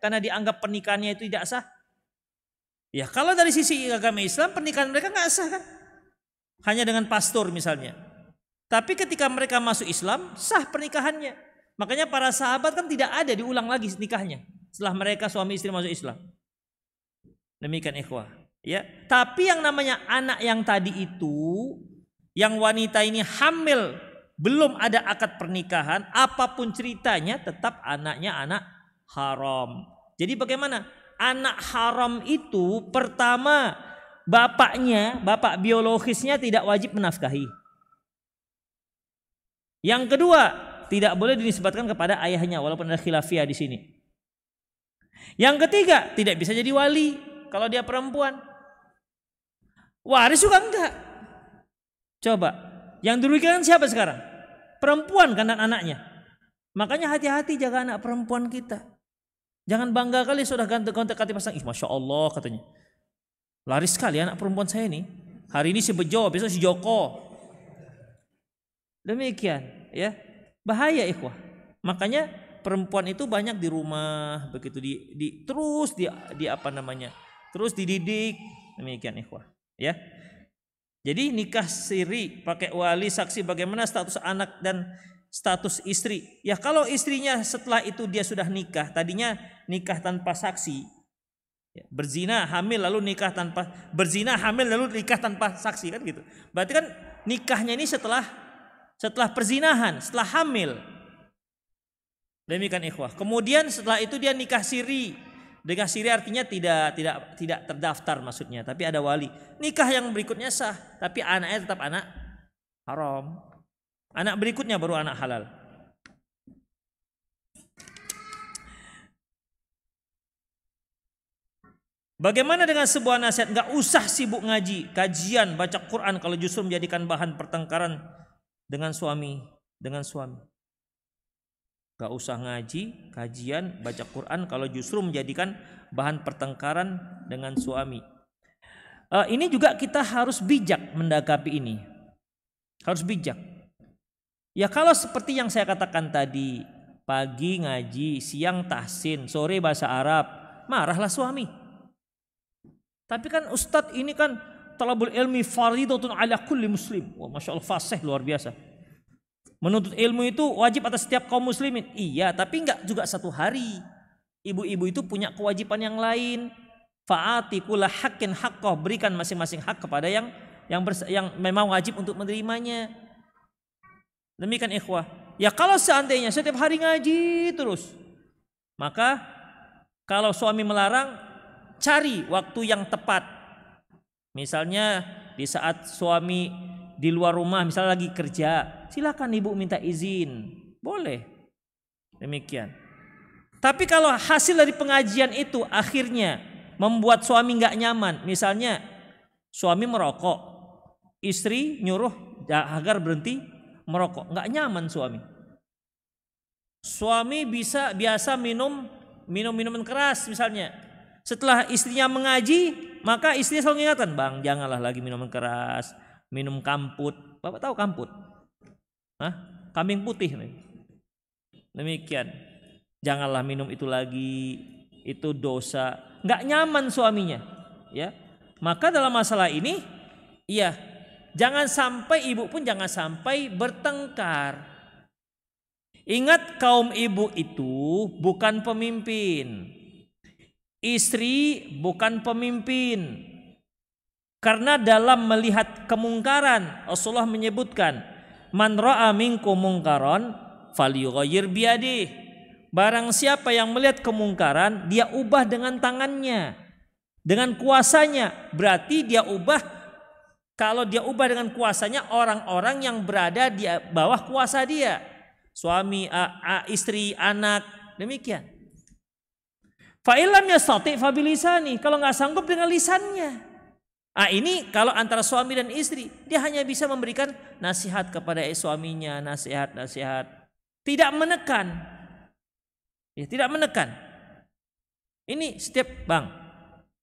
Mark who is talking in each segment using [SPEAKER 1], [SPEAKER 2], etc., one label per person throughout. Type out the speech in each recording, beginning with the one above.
[SPEAKER 1] karena dianggap pernikahannya itu tidak sah? Ya kalau dari sisi agama Islam pernikahan mereka nggak sah kan? Hanya dengan pastor misalnya. Tapi ketika mereka masuk Islam sah pernikahannya. Makanya para sahabat kan tidak ada diulang lagi nikahnya setelah mereka suami istri masuk Islam. Demikian ikhwah. Ya, tapi yang namanya anak yang tadi itu, yang wanita ini hamil, belum ada akad pernikahan, apapun ceritanya tetap anaknya anak haram. Jadi bagaimana? Anak haram itu pertama bapaknya, bapak biologisnya tidak wajib menafkahi. Yang kedua, tidak boleh dinisbatkan kepada ayahnya walaupun ada khilafiyah di sini. Yang ketiga, tidak bisa jadi wali kalau dia perempuan. Waris juga enggak. Coba, yang dirugikan siapa sekarang? Perempuan kan dan anaknya. Makanya hati-hati jaga anak perempuan kita. Jangan bangga kali sudah ganti-ganti pasang. Masya Allah katanya. Laris sekali anak perempuan saya ini. Hari ini si Bejo, besok si Joko. Demikian, ya. Bahaya ikhwah. Makanya perempuan itu banyak di rumah, begitu terus terus dididik. Demikian ikhwah. Ya, jadi nikah siri pakai wali saksi bagaimana status anak dan status istri. Ya kalau istrinya setelah itu dia sudah nikah, tadinya nikah tanpa saksi, ya, berzina hamil lalu nikah tanpa saksi kan gitu. Berarti kan nikahnya ini setelah perzinahan, setelah hamil. Demikian ikhwah. Kemudian setelah itu dia nikah siri. Nikah siri artinya tidak terdaftar maksudnya, tapi ada wali. Nikah yang berikutnya sah, tapi anaknya tetap anak haram. Anak berikutnya baru anak halal. Bagaimana dengan sebuah nasihat? Gak usah sibuk ngaji, kajian, baca Quran kalau justru menjadikan bahan pertengkaran dengan suami. Gak usah ngaji, kajian, baca Quran kalau justru menjadikan bahan pertengkaran dengan suami. Ini juga kita harus bijak mendakapi ini. Harus bijak. Ya kalau seperti yang saya katakan tadi, pagi ngaji, siang tahsin, sore bahasa Arab, marahlah suami. Tapi kan Ustadz ini kan talabul ilmi fardhatun ala kulli muslim. Wah, Masya Allah fasih luar biasa. Menuntut ilmu itu wajib atas setiap kaum muslimin. Iya, tapi enggak juga satu hari. Ibu-ibu itu punya kewajiban yang lain. Fa'ati kulla haqqin haqqah, berikan masing-masing hak kepada yang memang wajib untuk menerimanya. Demikian ikhwah. Ya kalau seandainya setiap hari ngaji terus, maka kalau suami melarang, cari waktu yang tepat. Misalnya di saat suami di luar rumah, misalnya lagi kerja, silakan ibu minta izin, boleh. Demikian. Tapi kalau hasil dari pengajian itu akhirnya membuat suami nggak nyaman, misalnya suami merokok, istri nyuruh agar berhenti merokok, nggak nyaman suami. Suami biasa minum minuman keras misalnya. Setelah istrinya mengaji, maka istri selalu mengingatkan, bang janganlah lagi minuman keras. Minum kamput, Bapak tahu kamput? Kambing putih. Demikian. Janganlah minum itu lagi, itu dosa. Nggak nyaman suaminya, ya. Maka dalam masalah ini, iya, ibu pun jangan sampai bertengkar. Ingat kaum ibu itu bukan pemimpin, istri bukan pemimpin. Karena dalam melihat kemungkaran Rasulullah menyebutkan man ra'a minkum mungkaran falyughayyir biyadihi. Barang siapa yang melihat kemungkaran dia ubah dengan tangannya, dengan kuasanya. Berarti dia ubah, kalau dia ubah dengan kuasanya orang-orang yang berada di bawah kuasa dia. Suami, istri, anak, demikian. Fa illam yastati fa bilisani, kalau enggak sanggup dengan lisannya. Ini kalau antara suami dan istri, dia hanya bisa memberikan nasihat kepada suaminya, nasihat. Tidak menekan. Ya, tidak menekan. Ini setiap, bang,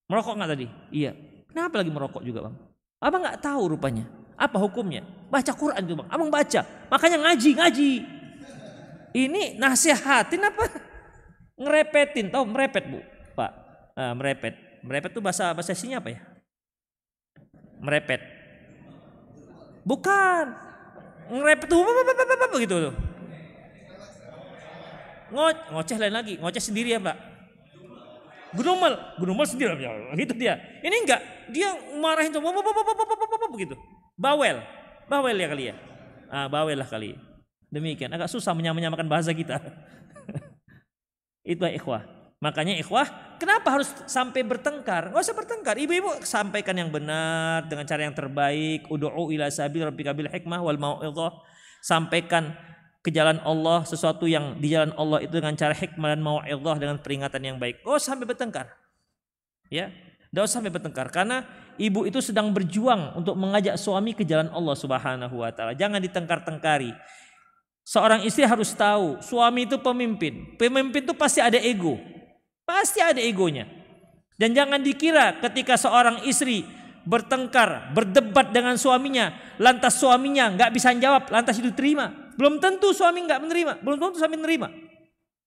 [SPEAKER 1] merokok nggak tadi? Iya. Kenapa lagi merokok juga, bang? Abang nggak tahu rupanya. Apa hukumnya? Baca Quran itu, bang. Abang baca. Makanya ngaji. Ini nasihatin apa? Ngerepetin, tahu merepet Bu, Pak? Merepet. Merepet tuh bahasa sininya apa ya? Merepet. Bukan. Ngerepet tuh begitu tuh. Ngoceh lain lagi, ngoceh sendiri ya Mbak. Gudumel sendiri gitu dia. Ini enggak, dia marahin tuh begitu. Bawel ya kali ya. Bawel lah kali. Demikian, agak susah menyamakan bahasa kita. Itu ikhwah. Makanya ikhwah, kenapa harus sampai bertengkar? Nggak usah bertengkar. Ibu-ibu sampaikan yang benar dengan cara yang terbaik. Ud'u ila sabil rabbika bil hikmah wal mau'izah. Sampaikan ke jalan Allah, sesuatu yang di jalan Allah itu dengan cara hikmah dan mau'izah, dengan peringatan yang baik. Nggak usah sampai bertengkar. Ya, nggak usah sampai bertengkar karena ibu itu sedang berjuang untuk mengajak suami ke jalan Allah Subhanahu wa taala. Jangan ditengkar-tengkari. Seorang istri harus tahu, suami itu pemimpin. Pemimpin itu pasti ada ego. Pasti ada egonya. Dan jangan dikira ketika seorang istri bertengkar, berdebat dengan suaminya, lantas suaminya nggak bisa jawab, lantas itu terima. Belum tentu suami nggak menerima, belum tentu suami menerima.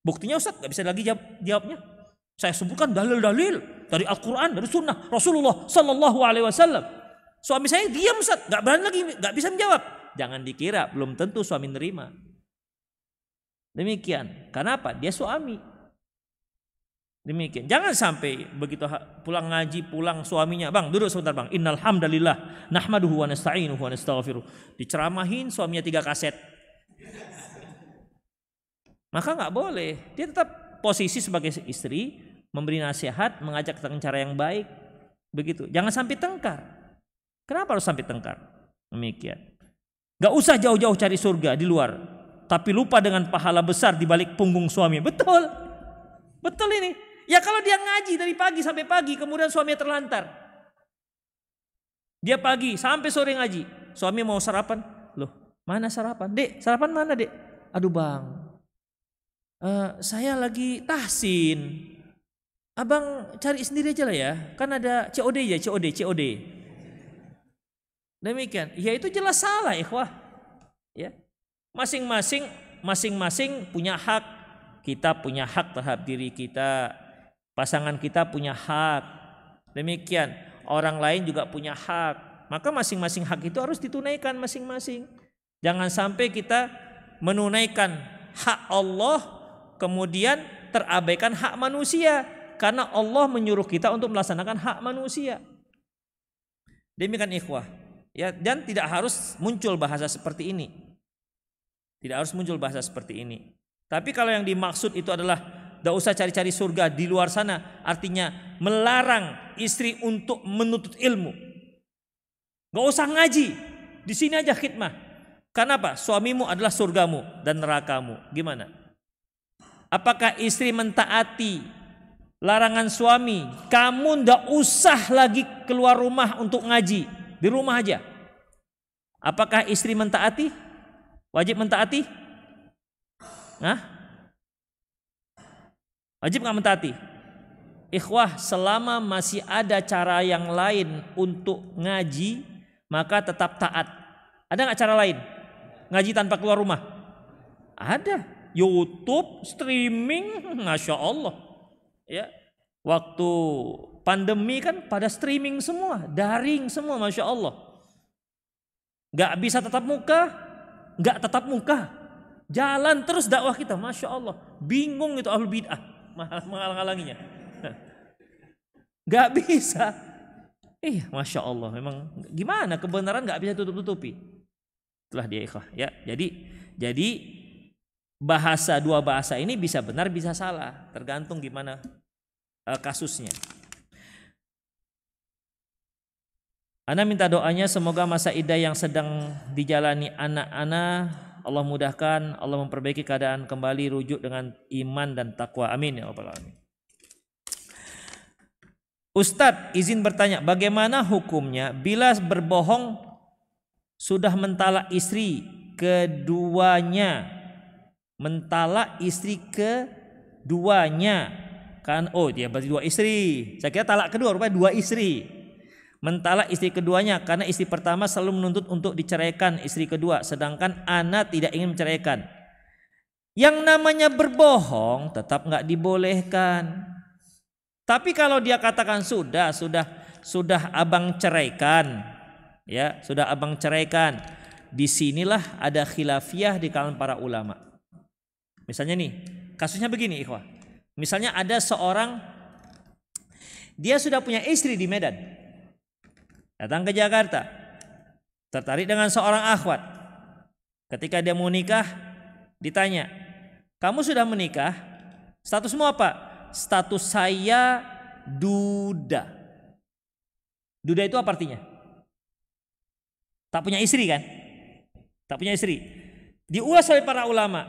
[SPEAKER 1] Buktinya Ustaz nggak bisa lagi jawabnya. Saya sebutkan dalil-dalil dari Al-Quran, dari Sunnah Rasulullah Sallallahu Alaihi Wasallam. Suami saya diam Ustaz, nggak berani lagi, nggak bisa menjawab. Jangan dikira belum tentu suami menerima. Demikian. Kenapa? Dia suami. Demikian. Jangan sampai begitu pulang ngaji, pulang suaminya, "Bang, duduk sebentar, Bang. Innal hamdalillah nahmaduhu wa nasta'inuhu wa nastaghfiruh." Diceramahin suaminya 3 kaset. Maka nggak boleh. Dia tetap posisi sebagai istri, memberi nasihat, mengajak dengan cara yang baik. Begitu. Jangan sampai tengkar. Kenapa harus sampai tengkar? Demikian. Nggak usah jauh-jauh cari surga di luar, tapi lupa dengan pahala besar di balik punggung suami. Betul. Betul ini. Ya kalau dia ngaji dari pagi sampai pagi, kemudian suaminya terlantar. Dia pagi sampai sore ngaji. Suami mau sarapan. Loh, mana sarapan? Dek, sarapan mana dek? Aduh bang, saya lagi tahsin. Abang cari sendiri aja lah ya. Kan ada COD ya, COD. Demikian. Ya itu jelas salah ikhwah. Ya. Masing-masing punya hak. Kita punya hak terhadap diri kita. Pasangan kita punya hak. Demikian. Orang lain juga punya hak. Maka masing-masing hak itu harus ditunaikan masing-masing. Jangan sampai kita menunaikan hak Allah kemudian terabaikan hak manusia. Karena Allah menyuruh kita untuk melaksanakan hak manusia. Demikian ikhwah. Ya, dan tidak harus muncul bahasa seperti ini. Tidak harus muncul bahasa seperti ini. Tapi kalau yang dimaksud itu adalah tidak usah cari-cari surga di luar sana, artinya melarang istri untuk menuntut ilmu. Gak usah ngaji, di sini aja khidmah. Karena apa? Suamimu adalah surgamu dan nerakamu. Gimana? Apakah istri mentaati larangan suami? Kamu ndak usah lagi keluar rumah untuk ngaji, di rumah aja. Apakah istri mentaati? Wajib mentaati? Hah? Wajib nggak mentaati? Ikhwah, selama masih ada cara yang lain untuk ngaji, maka tetap taat. Ada nggak cara lain? Ngaji tanpa keluar rumah? Ada. YouTube, streaming, Masya Allah. Ya, waktu pandemi kan pada streaming semua, daring semua, Masya Allah. Nggak bisa tatap muka, nggak tatap muka, jalan terus dakwah kita, Masya Allah. Bingung itu ahlul bid'ah menghalang-halanginya. Nggak bisa. Iya, Masya Allah. Memang gimana kebenaran nggak bisa tutup-tutupi. Itulah dia ikhwah. Ya, jadi dua bahasa ini bisa benar bisa salah, tergantung gimana kasusnya. Ana minta doanya semoga masa iddah yang sedang dijalani anak-anak Allah mudahkan, Allah memperbaiki keadaan kembali, rujuk dengan iman dan takwa. Amin ya rabbal alamin. Ustadz, izin bertanya, bagaimana hukumnya bila berbohong sudah mentalak istri keduanya? Mentalak istri keduanya. Kan dia berarti 2 istri. Saya kira talak kedua, rupanya 2 istri. Mentalak istri keduanya karena istri pertama selalu menuntut untuk diceraikan istri kedua, sedangkan ana tidak ingin menceraikan. Yang namanya berbohong tetap nggak dibolehkan. Tapi kalau dia katakan sudah abang ceraikan, ya sudah abang ceraikan, disinilah ada khilafiyah di kalangan para ulama. Misalnya nih, kasusnya begini ikhwah. Misalnya ada seorang, dia sudah punya istri di Medan, datang ke Jakarta, tertarik dengan seorang akhwat. Ketika dia mau nikah, ditanya, kamu sudah menikah? Statusmu apa? Status saya duda. Duda itu apa artinya? Tak punya istri kan? Tak punya istri. Diulas oleh para ulama.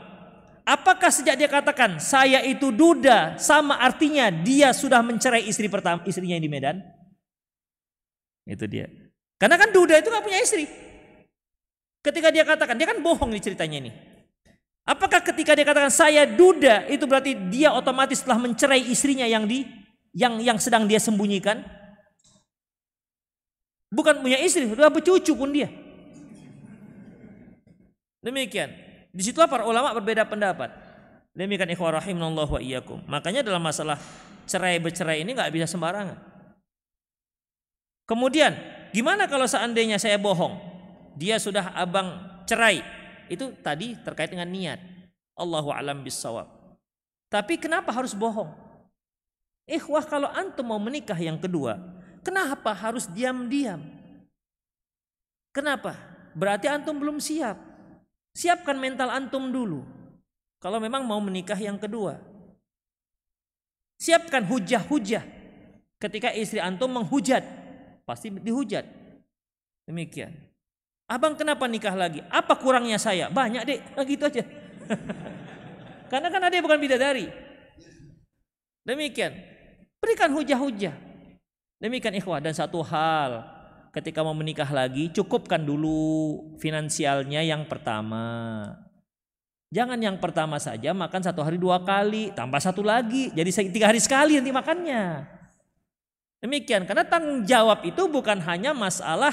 [SPEAKER 1] Apakah sejak dia katakan saya itu duda sama artinya dia sudah mencerai istri pertama, istrinya yang di Medan? Itu dia. Karena kan duda itu gak punya istri. Ketika dia katakan, dia kan bohong nih ceritanya ini. Apakah ketika dia katakan saya duda itu berarti dia otomatis telah mencerai istrinya yang sedang dia sembunyikan? Bukan punya istri, sudah bercucu pun dia. Demikian. Disitulah para ulama berbeda pendapat. Demikian ikhwah rahimanallahu wa iyyakum. Makanya dalam masalah cerai bercerai ini nggak bisa sembarangan. Kemudian, gimana kalau seandainya saya bohong? Dia sudah abang cerai. Itu tadi terkait dengan niat. Allahu a'lam bissawab. Tapi kenapa harus bohong? Ikhwah, kalau antum mau menikah yang kedua, kenapa harus diam-diam? Kenapa? Berarti antum belum siap. Siapkan mental antum dulu. Kalau memang mau menikah yang kedua. Siapkan hujah-hujah. Ketika istri antum menghujat, pasti dihujat. Demikian. Abang kenapa nikah lagi? Apa kurangnya saya? Banyak dek, gitu aja. Karena kan ada yang bukan bidadari. Demikian. Berikan hujah-hujah. Demikian ikhwah. Dan satu hal, ketika mau menikah lagi, cukupkan dulu finansialnya yang pertama. Jangan yang pertama saja makan 1 hari 2 kali, tambah 1 lagi. Jadi 3 hari sekali nanti makannya. Demikian. Karena tanggung jawab itu bukan hanya masalah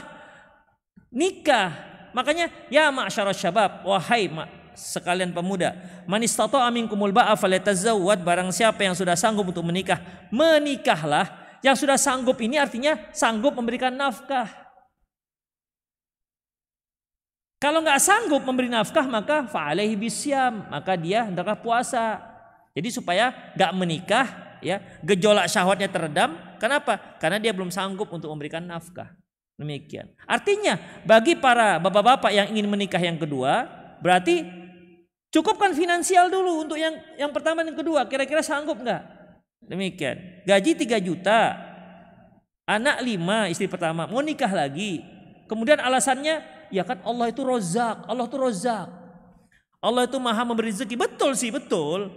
[SPEAKER 1] nikah. Makanya ya ma'syarasy syabab, wahai sekalian pemuda, man istata'a minkumul ba'a falyatazawwad, barang siapa yang sudah sanggup untuk menikah, menikahlah. Yang sudah sanggup ini artinya sanggup memberikan nafkah. Kalau nggak sanggup memberi nafkah maka fa'alaihi bisyam, maka dia hendaklah puasa. Jadi supaya nggak menikah, ya gejolak syahwatnya teredam. Kenapa? Karena dia belum sanggup untuk memberikan nafkah. Demikian. Artinya bagi para bapak-bapak yang ingin menikah yang kedua, berarti cukupkan finansial dulu untuk yang pertama dan kedua. Kira-kira sanggup nggak? Demikian. Gaji 3 juta, anak 5, istri pertama, mau nikah lagi. Kemudian alasannya, ya kan Allah itu Rozak, Allah itu Rozak, Allah itu maha memberi rezeki. Betul sih, betul.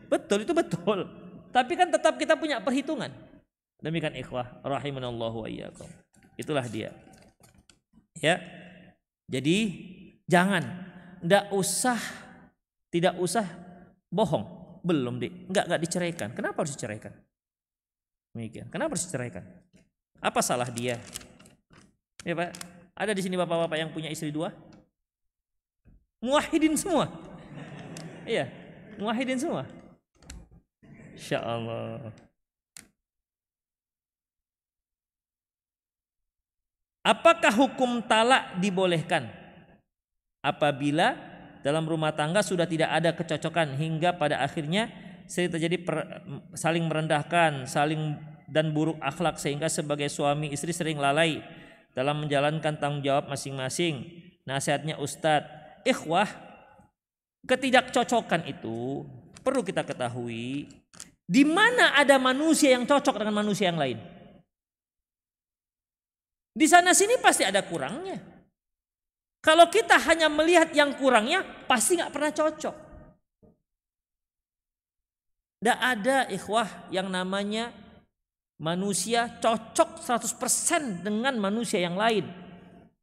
[SPEAKER 1] Betul, itu betul. Tapi kan tetap kita punya perhitungan. Demikian ikhwah rahimanallahu wa iyyakum. Itulah dia. Ya. Jadi jangan, tidak usah bohong. Belum enggak diceraikan. Kenapa harus diceraikan? Demikian. Kenapa harus diceraikan? Apa salah dia? Ya Pak, ada di sini bapak-bapak yang punya istri 2? Muwahhidin semua. Iya, muwahhidin semua. Insyaallah. Apakah hukum talak dibolehkan apabila dalam rumah tangga sudah tidak ada kecocokan hingga pada akhirnya sering terjadi saling merendahkan, saling dan buruk akhlak sehingga sebagai suami istri sering lalai dalam menjalankan tanggung jawab masing-masing? Nasihatnya Ustadz, ikhwah, ketidakcocokan itu perlu kita ketahui di mana ada manusia yang cocok dengan manusia yang lain. Di sana sini pasti ada kurangnya. Kalau kita hanya melihat yang kurangnya, pasti nggak pernah cocok. Tidak ada ikhwah yang namanya manusia cocok 100% dengan manusia yang lain.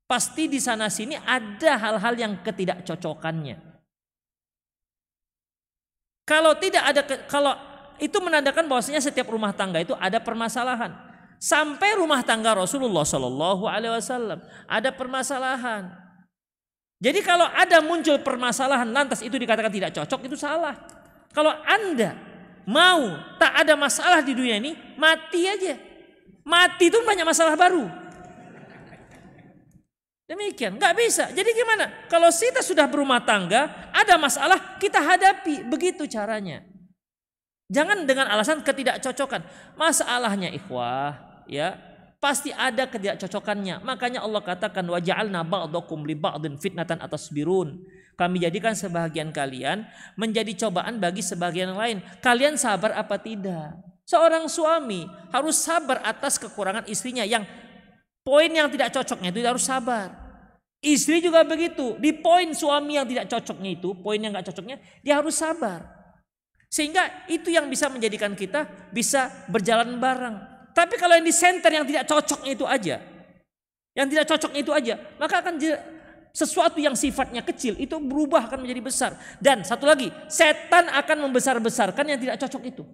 [SPEAKER 1] Pasti di sana sini ada hal-hal yang ketidakcocokannya. Kalau tidak ada, kalau itu menandakan bahwasanya setiap rumah tangga itu ada permasalahan. Sampai rumah tangga Rasulullah Shallallahu Alaihi Wasallam ada permasalahan. Jadi kalau ada muncul permasalahan lantas itu dikatakan tidak cocok, itu salah. Kalau Anda mau tak ada masalah di dunia ini, mati aja. Mati itu banyak masalah baru. Demikian, nggak bisa. Jadi gimana? Kalau kita sudah berumah tangga, ada masalah kita hadapi, begitu caranya. Jangan dengan alasan ketidakcocokan. Masalahnya ikhwah, ya pasti ada ketidakcocokannya. Makanya Allah katakan wa ja'alna ba'dakum li ba'din fitnatan atasbirun. Kami jadikan sebahagian kalian menjadi cobaan bagi sebagian yang lain. Kalian sabar apa tidak? Seorang suami harus sabar atas kekurangan istrinya yang poin yang tidak cocoknya itu harus sabar. Istri juga begitu. Di poin suami yang tidak cocoknya itu, poin yang nggak cocoknya, dia harus sabar. Sehingga itu yang bisa menjadikan kita bisa berjalan bareng. Tapi kalau yang di center yang tidak cocoknya itu aja, maka akan sesuatu yang sifatnya kecil itu berubah akan menjadi besar. Dan satu lagi, setan akan membesar-besarkan yang tidak cocok itu.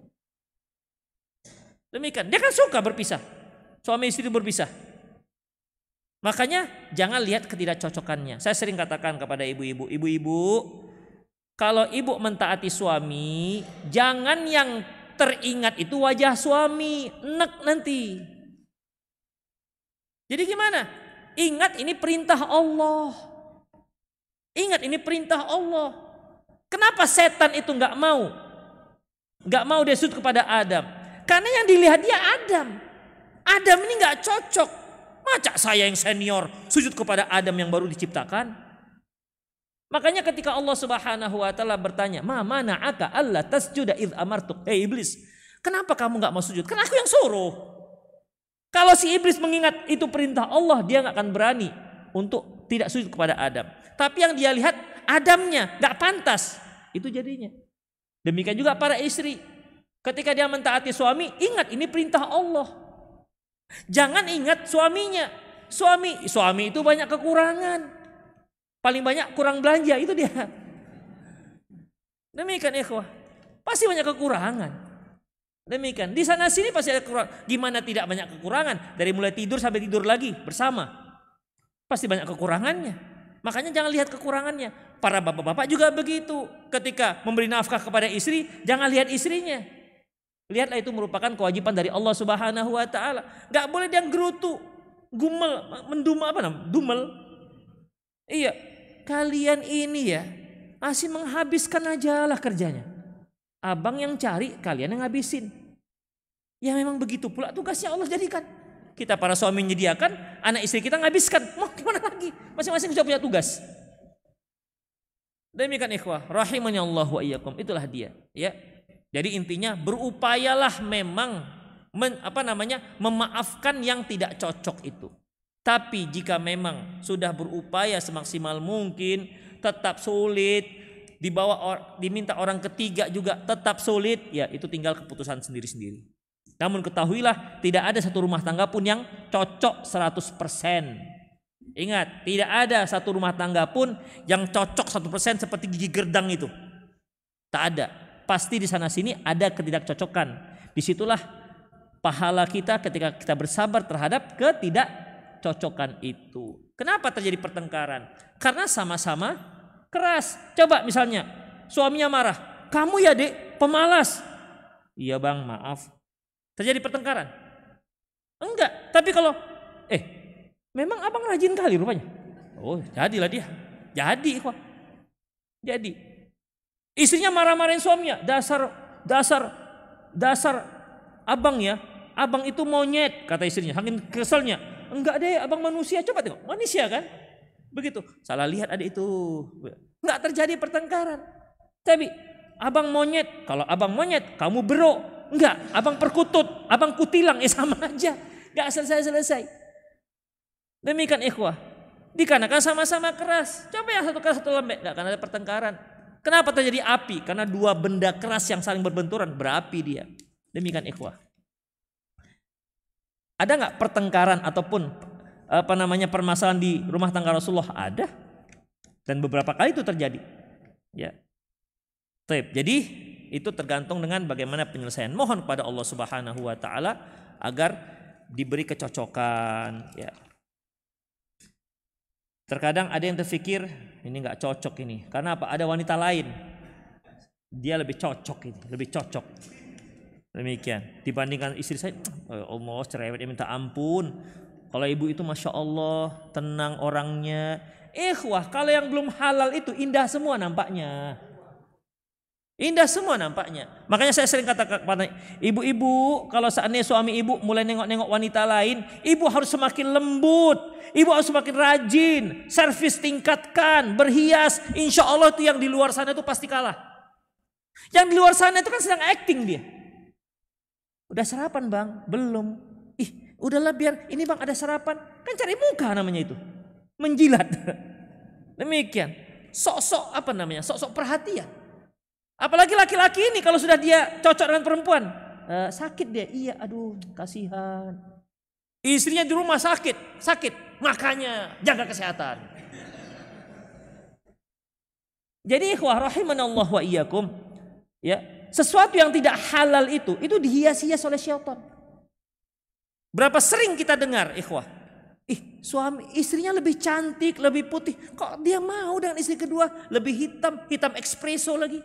[SPEAKER 1] Demikian, dia kan suka berpisah, suami istri berpisah. Makanya jangan lihat ketidakcocokannya. Saya sering katakan kepada ibu-ibu, kalau ibu mentaati suami, jangan yang teringat itu wajah suami, enek nanti. Jadi gimana? Ingat ini perintah Allah. Ingat ini perintah Allah. Kenapa setan itu nggak mau? Nggak mau dia sujud kepada Adam. Karena yang dilihat dia Adam. Adam ini nggak cocok. Masa saya yang senior sujud kepada Adam yang baru diciptakan? Makanya ketika Allah Subhanahu wa taala bertanya, "Ma mana'aka alla tasjuda idz amartuk?" Hei iblis, kenapa kamu nggak mau sujud? Kan aku yang suruh. Kalau si iblis mengingat itu perintah Allah, dia nggak akan berani untuk tidak sujud kepada Adam. Tapi yang dia lihat Adamnya nggak pantas, itu jadinya. Demikian juga para istri, ketika dia mentaati suami, ingat ini perintah Allah. Jangan ingat suaminya. Suami itu banyak kekurangan. Paling banyak kurang belanja, itu dia. Demikian ikhwah. Pasti banyak kekurangan. Demikian. Di sana sini pasti ada kekurangan. Gimana tidak banyak kekurangan? Dari mulai tidur sampai tidur lagi bersama. Pasti banyak kekurangannya. Makanya jangan lihat kekurangannya. Para bapak-bapak juga begitu. Ketika memberi nafkah kepada istri, jangan lihat istrinya. Lihatlah itu merupakan kewajiban dari Allah Subhanahu wa taala. Enggak boleh dia gerutu, gumel, dumel. Iya, kalian ini ya masih menghabiskan aja lah kerjanya. Abang yang cari, kalian yang ngabisin. Ya memang begitu pula tugasnya Allah jadikan. Kita para suami menyediakan, anak istri kita ngabiskan. Mau gimana lagi? Masing-masing sudah punya tugas. Demikian ikhwah, rahimani Allah wa iyyakum. Itulah dia, ya. Jadi intinya berupayalah memang memaafkan yang tidak cocok itu. Tapi jika memang sudah berupaya semaksimal mungkin tetap sulit, diminta orang ketiga juga tetap sulit, ya itu tinggal keputusan sendiri-sendiri. Namun ketahuilah tidak ada satu rumah tangga pun yang cocok 100%. Ingat, tidak ada satu rumah tangga pun yang cocok 100% seperti gigi gerdang itu. Tak ada. Pasti di sana sini ada ketidakcocokan. Disitulah pahala kita ketika kita bersabar terhadap ketidakcocokan itu. Kenapa terjadi pertengkaran? Karena sama-sama keras. Coba misalnya suaminya marah, "Kamu ya dek pemalas." "Iya bang, maaf." Terjadi pertengkaran? Enggak. Tapi kalau memang abang rajin kali rupanya. Oh jadilah dia. Jadi kok. Jadi istrinya marah-marahin suaminya, dasar abang ya, abang itu monyet, kata istrinya, saking keselnya. Enggak deh, abang manusia, coba tengok, manusia kan, begitu. Salah lihat ada itu, enggak terjadi pertengkaran. Tapi abang monyet, kalau abang monyet, kamu bero, enggak, abang perkutut, abang kutilang, sama aja, enggak selesai. Demikian ikhwah, dikarenakan sama-sama keras. Coba yang satu keras satu lembek, enggak akan ada pertengkaran. Kenapa terjadi api? Karena dua benda keras yang saling berbenturan, berapi dia. Demikian ikhwah. Ada nggak pertengkaran ataupun permasalahan di rumah tangga Rasulullah? Ada. Dan beberapa kali itu terjadi. Ya. Jadi itu tergantung dengan bagaimana penyelesaian. Mohon kepada Allah Subhanahu wa taala agar diberi kecocokan, ya. Terkadang ada yang terpikir ini nggak cocok ini. Karena apa? Ada wanita lain. Dia lebih cocok ini, lebih cocok. Demikian. Dibandingkan istri saya, oh Allah cerewetnya minta ampun. Kalau ibu itu masya Allah tenang orangnya. Ikhwah, kalau yang belum halal itu indah semua nampaknya. Indah semua nampaknya. Makanya saya sering kata kepada ibu-ibu, kalau seandainya suami ibu mulai nengok-nengok wanita lain, ibu harus semakin lembut, ibu harus semakin rajin, servis tingkatkan, berhias. Insya Allah tuh yang di luar sana itu pasti kalah. Yang di luar sana itu kan sedang acting dia. Udah sarapan bang? Belum. Ih, udahlah biar ini bang ada sarapan. Kan cari muka namanya itu, menjilat. Demikian. Sok-sok apa namanya? Sok-sok perhatian. Apalagi laki-laki ini kalau sudah dia cocok dengan perempuan, sakit dia, iya, aduh, kasihan. Istrinya di rumah sakit, makanya jaga kesehatan. Jadi ikhwah rahimanallah wa iyyakum, ya, sesuatu yang tidak halal itu dihias-hias oleh syaitan. Berapa sering kita dengar ikhwah, suami istrinya lebih cantik, lebih putih, kok dia mau dengan istri kedua lebih hitam espresso lagi.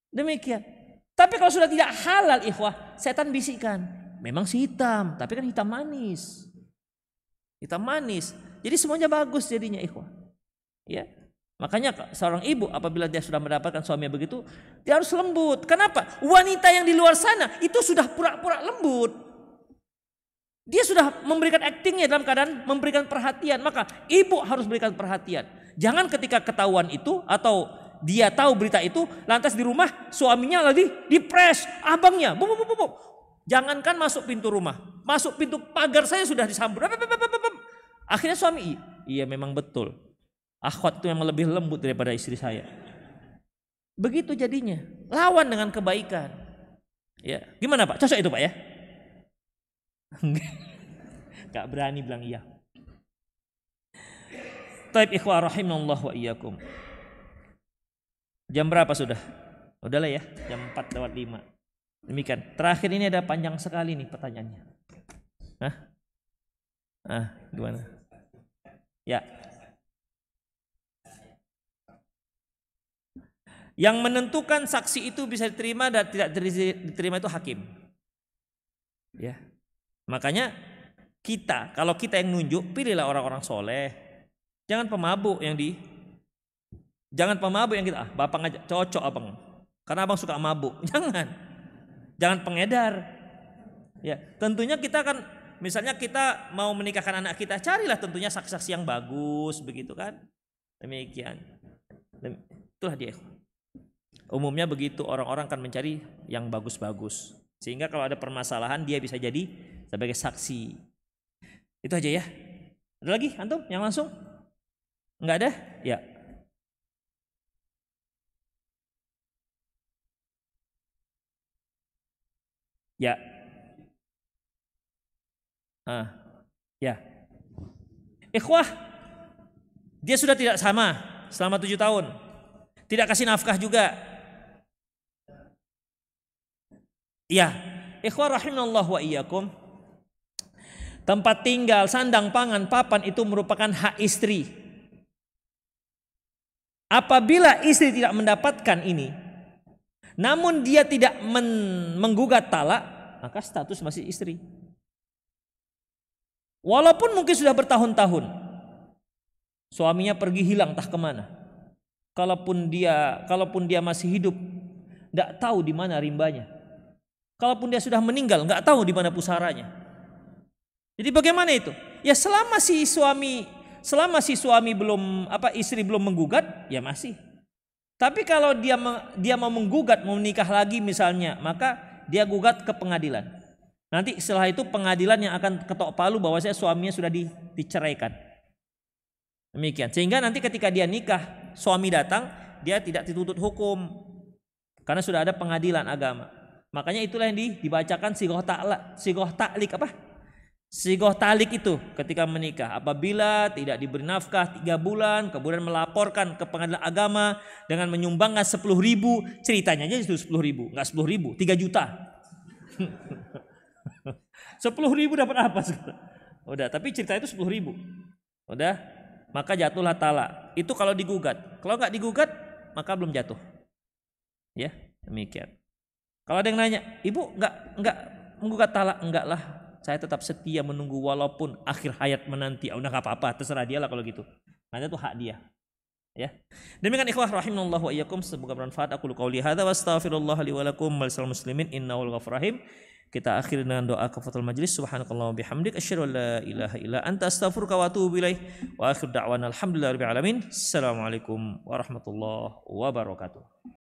[SPEAKER 1] Demikian. Tapi kalau sudah tidak halal ikhwah, setan bisikkan, memang si hitam, tapi kan hitam manis. Hitam manis. Jadi semuanya bagus jadinya ikhwah. Ya. Makanya seorang ibu apabila dia sudah mendapatkan suami begitu, dia harus lembut. Kenapa? Wanita yang di luar sana itu sudah pura-pura lembut. Dia sudah memberikan aktingnya dalam keadaan memberikan perhatian. Maka ibu harus berikan perhatian. Jangan ketika ketahuan itu atau dia tahu berita itu, lantas di rumah suaminya lagi dipres, abangnya, jangankan masuk pintu rumah, masuk pintu pagar saya sudah disambut. Akhirnya suami, iya memang betul, akhwat itu yang lebih lembut daripada istri saya. Begitu jadinya, lawan dengan kebaikan. Ya, gimana Pak? Cocok itu Pak ya? Gak berani bilang iya. Taib ikhwah rahimanallah wa iyyakum. Jam berapa sudah? Udahlah ya, jam 4:05. Demikian. Terakhir ini ada panjang sekali nih pertanyaannya. Gimana? Ya. Yang menentukan saksi itu bisa diterima dan tidak diterima itu hakim. Ya. Makanya kalau kita yang nunjuk, pilihlah orang-orang soleh. Jangan pemabuk yang kita, bapak ngajak cocok abang, karena abang suka mabuk. Jangan pengedar. Ya, tentunya kita kan, misalnya kita mau menikahkan anak kita, carilah tentunya saksi-saksi yang bagus, begitu kan? Demikian. Itulah dia. Umumnya begitu, orang-orang akan mencari yang bagus-bagus, sehingga kalau ada permasalahan dia bisa jadi sebagai saksi. Itu aja ya. Ada lagi antum yang langsung? Enggak ada? Ya. Ya. Ya. Ikhwah, dia sudah tidak sama selama 7 tahun. Tidak kasih nafkah juga. Ya. Ikhwah rahimanallah wa iyyakum. Tempat tinggal, sandang, pangan, papan itu merupakan hak istri. Apabila istri tidak mendapatkan ini, namun dia tidak menggugat talak, maka status masih istri. Walaupun mungkin sudah bertahun-tahun, suaminya pergi hilang entah kemana. Kalaupun dia masih hidup, tidak tahu di mana rimbanya. Kalaupun dia sudah meninggal, nggak tahu di mana pusaranya. Jadi bagaimana itu? Ya selama si suami belum istri belum menggugat, ya masih. Tapi kalau dia mau menggugat, mau menikah lagi misalnya, maka dia gugat ke pengadilan. Nanti setelah itu pengadilan yang akan ketok palu bahwasanya suaminya sudah diceraikan. Demikian. Sehingga nanti ketika dia nikah, suami datang, dia tidak dituntut hukum karena sudah ada pengadilan agama. Makanya itulah yang dibacakan sigoh taklik Sigoh talik itu ketika menikah. Apabila tidak diberi nafkah 3 bulan, kemudian melaporkan ke pengadilan agama dengan menyumbangkan 10.000, ceritanya aja itu 10.000, nggak 10.000, 3 juta. 10.000 dapat apa sekarang? Udah, tapi cerita itu 10.000. Udah, maka jatuhlah talak. Itu kalau digugat. Kalau nggak digugat, maka belum jatuh. Ya, demikian. Kalau ada yang nanya, ibu nggak menggugat talak? Enggak lah, saya tetap setia menunggu walaupun akhir hayat menanti. Udah nggak apa-apa, terserah dia lah kalau gitu. Nanti itu hak dia. Ya. Demikian ikhwah rahimanallahu wa iyyakum, semoga bermanfaat. Aku qouli hadza wa astaghfirullah li wa lakum wal muslimin innahu ghafurur rahim. Kita akhiri dengan doa kafaratul majlis. Subhanakallah wa bihamdik asyhadu an la ilaha illa anta astaghfiruka wa atubu ilaik. Wa akhir da'wana alhamdulillahirabbil alamin. Assalamualaikum warahmatullahi wabarakatuh.